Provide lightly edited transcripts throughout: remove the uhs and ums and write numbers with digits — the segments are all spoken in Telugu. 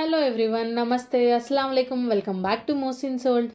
హలో ఎవ్రీవన్, నమస్తే, అస్సలం వాలేకుమ్. Welcome back to Mohsin world.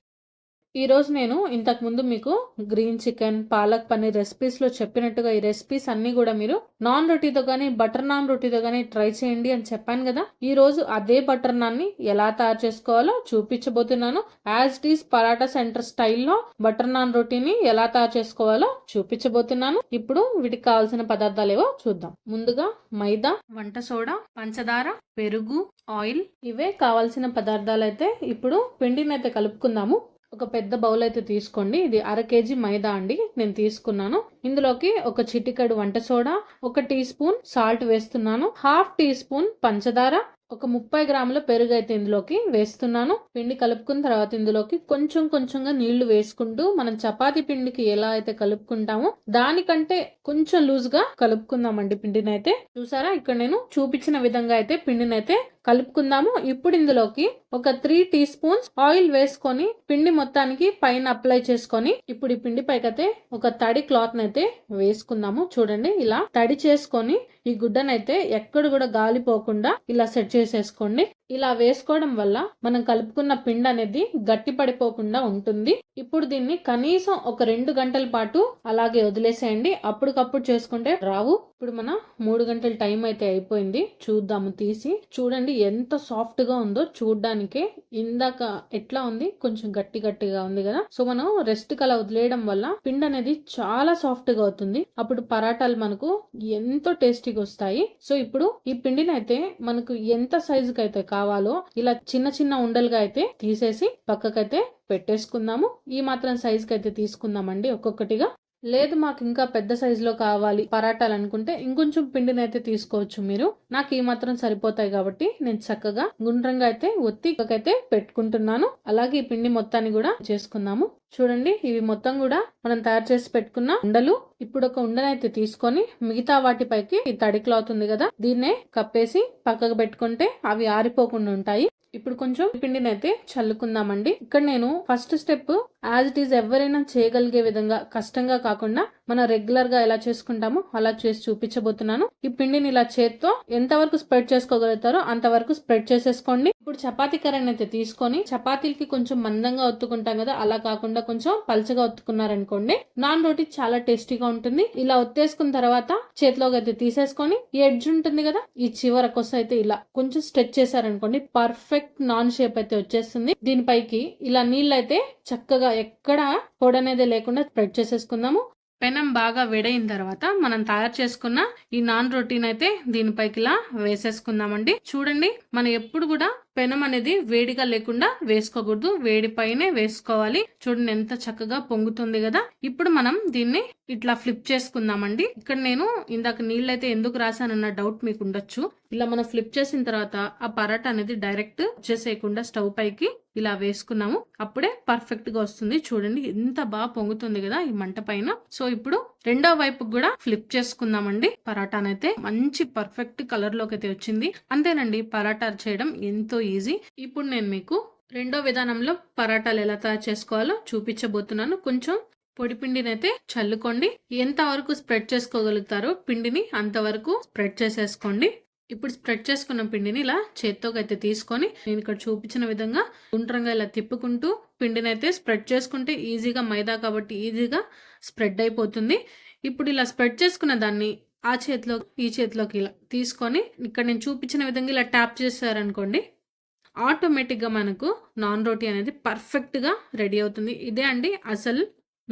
ఈరోజు నేను ఇంతకుముందు మీకు గ్రీన్ చికెన్, పాలక్ పన్నీర్ రెసిపీస్లో చెప్పినట్టుగా ఈ రెసిపీస్ అన్నీ కూడా మీరు నాన్ రోటీతో కానీ బటర్ నాన్ రోటీతో కానీ ట్రై చేయండి అని చెప్పాను కదా. ఈ రోజు అదే బటర్ నాన్ని ఎలా తయారు చేసుకోవాలో చూపించబోతున్నాను. As it is paratha centre స్టైల్లో బటర్ నాన్ రోటీని ఎలా తయారు చేసుకోవాలో చూపించబోతున్నాను. ఇప్పుడు వీటికి కావాల్సిన పదార్థాలు ఏవో చూద్దాం. ముందుగా మైదా, వంట సోడా, పంచదార, పెరుగు, ఆయిల్, ఇవే కావాల్సిన పదార్థాలు. అయితే ఇప్పుడు పిండిని అయితే కలుపుకుందాము. ఒక పెద్ద బౌల్ అయితే తీసుకోండి. ఇది 1/2 kg మైదా అండి నేను తీసుకున్నాను. ఇందులోకి ఒక చిటికెడు వంట సోడా, 1 టీ స్పూన్ సాల్ట్ వేస్తున్నాను, 1/2 టీ స్పూన్ పంచదార, ఒక 30 గ్రాముల పెరుగు అయితే ఇందులోకి వేస్తున్నాను. పిండి కలుపుకున్న తర్వాత ఇందులోకి కొంచెం కొంచెంగా నీళ్లు వేసుకుంటూ మనం చపాతీ పిండికి ఎలా అయితే కలుపుకుంటామో దానికంటే కొంచెం లూజ్ గా కలుపుకుందామండి పిండిని అయితే. చూసారా, ఇక్కడ నేను చూపించిన విధంగా అయితే పిండిని అయితే కలుపుకుందాము. ఇప్పుడు ఇందులోకి ఒక 3 టీ స్పూన్స్ ఆయిల్ వేసుకొని పిండి మొత్తానికి పైన అప్లై చేసుకొని ఇప్పుడు ఈ పిండి పైకైతే ఒక తడి క్లాత్ అయితే వేసుకుందాము. చూడండి, ఇలా తడి చేసుకొని ఈ గుడ్డనైతే ఎక్కడ కూడా గాలిపోకుండా ఇలా సెట్ చేసేసుకోండి. ఇలా వేసుకోవడం వల్ల మనం కలుపుకున్న పిండి అనేది గట్టి పడిపోకుండా ఉంటుంది. ఇప్పుడు దీన్ని కనీసం ఒక 2 గంటల పాటు అలాగే వదిలేసేయండి. అప్పటికప్పుడు చేసుకుంటే రావు. ఇప్పుడు మన 3 గంటల టైం అయితే అయిపోయింది. చూద్దాము తీసి. చూడండి ఎంత సాఫ్ట్ గా ఉందో చూడ్డానికే. ఇందాక ఎట్లా ఉంది, కొంచెం గట్టి గట్టిగా ఉంది కదా. సో మనం రెస్ట్ కలా వదిలేయడం వల్ల పిండి అనేది చాలా సాఫ్ట్ గా అవుతుంది. అప్పుడు పరాటాలు మనకు ఎంతో టేస్టీగా వస్తాయి. సో ఇప్పుడు ఈ పిండిని అయితే మనకు ఎంత సైజుకి అయితే కావాలో ఇలా చిన్న చిన్న ఉండలుగా అయితే తీసేసి పక్కకైతే పెట్టేసుకుందాము. ఈ మాత్రం సైజుకి అయితే తీసుకుందామండి ఒక్కొక్కటిగా. లేదు మాకు ఇంకా పెద్ద సైజులో కావాలి పరాటాలు అనుకుంటే ఇంకొంచెం పిండిని అయితే తీసుకోవచ్చు మీరు. నాకు ఈ మాత్రం సరిపోతాయి కాబట్టి నేను చక్కగా గుండ్రంగా అయితే ఒత్తి అయితే పెట్టుకుంటున్నాను. అలాగే ఈ పిండి మొత్తాన్ని కూడా చేసుకుందాము. చూడండి, ఇవి మొత్తం కూడా మనం తయారు చేసి పెట్టుకున్న ఉండలు. ఇప్పుడు ఒక ఉండనైతే తీసుకొని మిగతా వాటిపైకి ఈ తడి క్లాత్ ఉంది కదా, దీన్నే కప్పేసి పక్కకు పెట్టుకుంటే అవి ఆరిపోకుండా ఉంటాయి. ఇప్పుడు కొంచెం పిండిని అయితే చల్లుకుందామండి. ఇక్కడ నేను first step as it is ఎవరైనా చేయగలిగే విధంగా కష్టంగా కాకుండా మనం రెగ్యులర్ గా ఎలా చేసుకుంటామో అలా చేసి చూపించబోతున్నాను. ఈ పిండిని ఇలా చేత్తో ఎంతవరకు స్ప్రెడ్ చేసుకోగలుగుతారో అంతవరకు స్ప్రెడ్ చేసేసుకోండి. ఇప్పుడు చపాతీ కర్రని అయితే తీసుకొని చపాతీలకి కొంచెం మందంగా ఒత్తుకుంటాం కదా, అలా కాకుండా కొంచెం పల్చగా ఒత్తుకున్నారనుకోండి నాన్ రోటీ చాలా టేస్టీగా ఉంటుంది. ఇలా ఒత్తేసుకున్న తర్వాత చేతిలోకి అయితే తీసేసుకొని ఈ ఎడ్జ్ ఉంటుంది కదా, ఈ చివరకొస్తే అయితే ఇలా కొంచెం స్ట్రెచ్ చేశారనుకోండి పర్ఫెక్ట్ నాన్ షేప్ అయితే వచ్చేస్తుంది. దీనిపైకి ఇలా నీళ్ళు అయితే చక్కగా ఎక్కడ పొడి అనేది లేకుండా స్ప్రెడ్ చేసేసుకుందాము. పెనం బాగా వేడైన తర్వాత మనం తయారు చేసుకున్న ఈ నాన్ రోటీని అయితే దీనిపైకి ఇలా వేసేసుకుందామండి. చూడండి, మనం ఎప్పుడు కూడా పెనం అనేది వేడిగా లేకుండా వేసుకోకూడదు, వేడి పైనే వేసుకోవాలి. చూడండి ఎంత చక్కగా పొంగుతుంది కదా. ఇప్పుడు మనం దీన్ని ఇట్లా ఫ్లిప్ చేసుకుందామండి. ఇక్కడ నేను ఇందాక నీళ్ళైతే ఎందుకు రాసానన్న డౌట్ మీకు ఉండొచ్చు. ఇలా మనం ఫ్లిప్ చేసిన తర్వాత ఆ పరాటా అనేది డైరెక్ట్ వచ్చేసేయకుండా స్టవ్ పైకి ఇలా వేసుకున్నాము. అప్పుడే పర్ఫెక్ట్ గా వస్తుంది. చూడండి ఎంత బాగా పొంగుతుంది కదా ఈ మంట పైన. సో ఇప్పుడు రెండో వైపు కూడా ఫ్లిప్ చేసుకుందామండి. పరాటానైతే మంచి పర్ఫెక్ట్ కలర్ లోకి అయితే వచ్చింది. అంతేనండి, పరాటా చేయడం ఎంతో ఈజీ. ఇప్పుడు నేను మీకు రెండో విధానంలో పరాటాలు ఎలా తయారు చేసుకోవాలో చూపించబోతున్నాను. కొంచెం పొడి పిండిని అయితే చల్లుకోండి. ఎంత వరకు స్ప్రెడ్ చేసుకోగలుగుతారో పిండిని అంతవరకు స్ప్రెడ్ చేసేసుకోండి. ఇప్పుడు స్ప్రెడ్ చేసుకున్న పిండిని ఇలా చేత్తోకి అయితే తీసుకొని నేను ఇక్కడ చూపించిన విధంగా గుండ్రంగా ఇలా తిప్పుకుంటూ పిండిని అయితే స్ప్రెడ్ చేసుకుంటే ఈజీగా మైదా కాబట్టి ఈజీగా స్ప్రెడ్ అయిపోతుంది. ఇప్పుడు ఇలా స్ప్రెడ్ చేసుకున్న దాన్ని ఆ చేతిలో ఈ చేతిలోకి ఇలా తీసుకొని ఇక్కడ నేను చూపించిన విధంగా ఇలా ట్యాప్ చేశారనుకోండి ఆటోమేటిక్గా మనకు నాన్ రోటీ అనేది పర్ఫెక్ట్గా రెడీ అవుతుంది. ఇదే అండి అసలు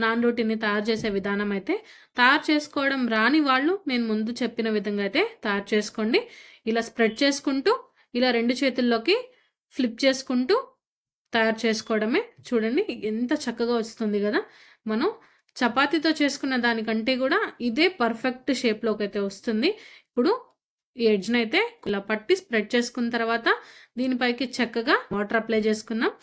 నాన్ రోటీని తయారు చేసే విధానం. అయితే తయారు చేసుకోవడం రాని వాళ్ళు నేను ముందు చెప్పిన విధంగా అయితే తయారు చేసుకోండి. ఇలా స్ప్రెడ్ చేసుకుంటూ ఇలా రెండు చేతుల్లోకి ఫ్లిప్ చేసుకుంటూ తయారు చేసుకోవడమే. చూడండి ఎంత చక్కగా వస్తుంది కదా. మనం చపాతీతో చేసుకున్న దానికంటే కూడా ఇదే పర్ఫెక్ట్ షేప్లోకి అయితే వస్తుంది. ఇప్పుడు ఈ ఎడ్జ్ని అయితే ఇలా పట్టి స్ప్రెడ్ చేసుకున్న తర్వాత దీనిపైకి చక్కగా వాటర్ అప్లై చేసుకున్నాం.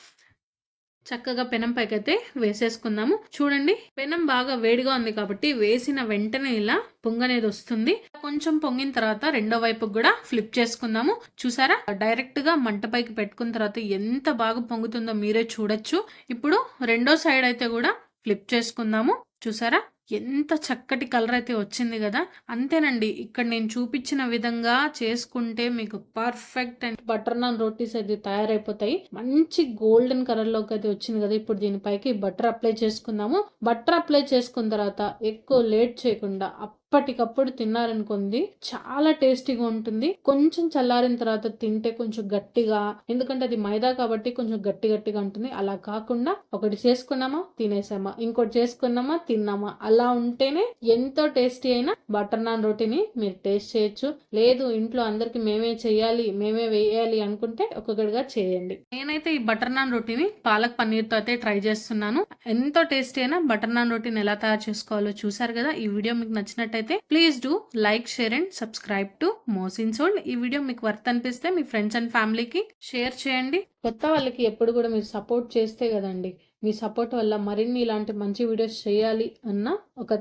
చక్కగా పెనం పైకి అయితే వేసేసుకుందాము. చూడండి, పెనం బాగా వేడిగా ఉంది కాబట్టి వేసిన వెంటనే ఇలా పొంగనేది వస్తుంది. కొంచెం పొంగిన తర్వాత రెండో వైపుకి కూడా ఫ్లిప్ చేసుకుందాము. చూసారా, డైరెక్ట్ గా మంట పైకి పెట్టుకున్న తర్వాత ఎంత బాగా పొంగుతుందో మీరే చూడొచ్చు. ఇప్పుడు రెండో సైడ్ అయితే కూడా ఫ్లిప్ చేసుకుందాము. చూసారా, ఎంత చక్కటి కలర్ అయితే వచ్చింది కదా. అంతేనండి, ఇక్కడ నేను చూపించిన విధంగా చేసుకుంటే మీకు perfect and butter non rotis అయితే తయారైపోతాయి. మంచి గోల్డెన్ కలర్ లోకి అయితే వచ్చింది కదా. ఇప్పుడు దీనిపైకి బటర్ అప్లై చేసుకుందాము. బటర్ అప్లై చేసుకున్న తర్వాత ఎక్కువ లేట్ చేయకుండా అప్పటికప్పుడు తిన్నారనుకోండి చాలా టేస్టీగా ఉంటుంది. కొంచెం చల్లారిన తర్వాత తింటే కొంచెం గట్టిగా, ఎందుకంటే అది మైదా కాబట్టి కొంచెం గట్టిగా ఉంటుంది. అలా కాకుండా ఒకటి చేసుకున్నామా తినేసామా, ఇంకోటి చేసుకున్నామా తిన్నామా, అలా ఉంటేనే ఎంతో టేస్టీ అయిన బటర్ నాన్ రోటీని మీరు టేస్ట్ చేయొచ్చు. లేదు ఇంట్లో అందరికి మేమే చెయ్యాలి, మేమే వేయాలి అనుకుంటే ఒక్కొక్కటిగా చేయండి. నేనైతే ఈ బటర్ నాన్ రోటీని పాలక్ పన్నీర్ తో అయితే ట్రై చేస్తున్నాను. ఎంతో టేస్టీ అయిన బటర్ నాన్ రోటీని ఎలా తయారు చేసుకోవాలో చూసారు కదా. ఈ వీడియో మీకు నచ్చినట్టయితే please do like, share and subscribe to Mohsin's world. ఈ వీడియో మీకు వర్త్ అనిపిస్తే మీ ఫ్రెండ్స్ అండ్ ఫ్యామిలీకి షేర్ చేయండి. కొత్త వాళ్ళకి ఎప్పుడు కూడా మీరు సపోర్ట్ చేస్తే కదండి, మీ సపోర్ట్ వల్ల మరిన్ని ఇలాంటి మంచి వీడియోస్ చేయాలి అన్న ఒక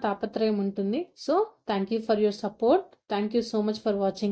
తాపత్రయం ఉంటుంది. So thank you for your support. Thank you so much for watching.